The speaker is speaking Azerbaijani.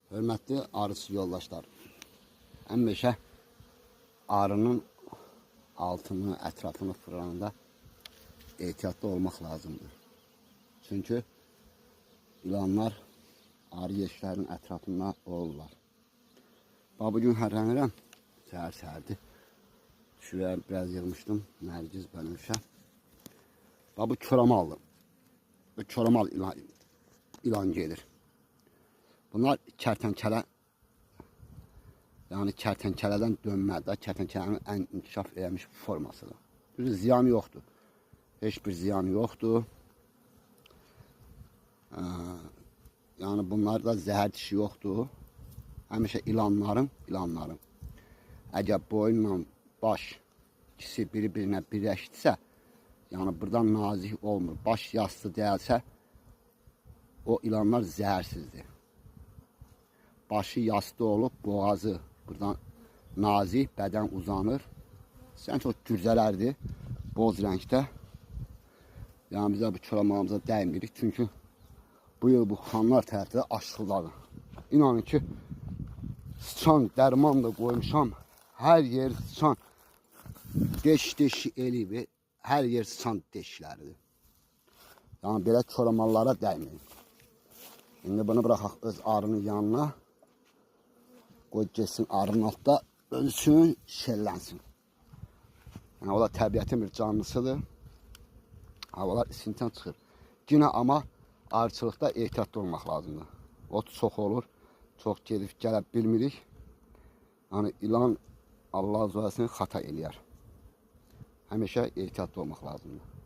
Hörmətli arıçı yoldaşlar, həmişə arının altını, ətrafını fırlananda ehtiyatlı olmaq lazımdır. Çünkü ilanlar arı yeşiklərinin ətrafında olurlar. Bugün hərlənirəm, səhər-səhərdir. Şuraya biraz yığmışdım, nərgiz bənövşə. Bu çoramaldır. Bu çoramal ilan gelir. Bunlar kertenkele, yani kertenkeleden dönmədə, kertenkelenin ən inkişaf edilmiş formasıdır. Bir ziyanı yoxdur. Heç bir ziyanı yoxdur. Yani bunlarda zəhər dişi yoxdur. Həmişə ilanların əgər boyunla baş ikisi bir-birinə birləşdirsə, yani buradan nazik olmur. Baş yastı deyilsə, o ilanlar zəhərsizdir. Başı yastı olup boğazı buradan nazik, bədən uzanır. Sən çox gürzələrdir, boz rəngdə. Yani bizə bu çoramalımıza dəymirik. Çünkü bu yıl bu xanlar tərəfdə aşıqdadır. İnanın ki, sıçan dərman da qoymuşam. Hər yer sıçan deş eliyib. Hər yer sıçan deşləridir. Yani belə çoramallara dəymirik. Şimdi bunu bırakaq öz arının yanına. Qoy getsin arının altda ölsün, şellənsin. Yani o da təbiətin bir canlısıdır. Havalar isintidən çıxır. Yine ama arıçılıqda ehtiyatlı olmaq lazımdır. Ot çox olur, çox gedib gələ bilmirik. Yani ilan Allah zəhəsini xata eləyər. Həmişə ehtiyatlı olmaq lazımdır.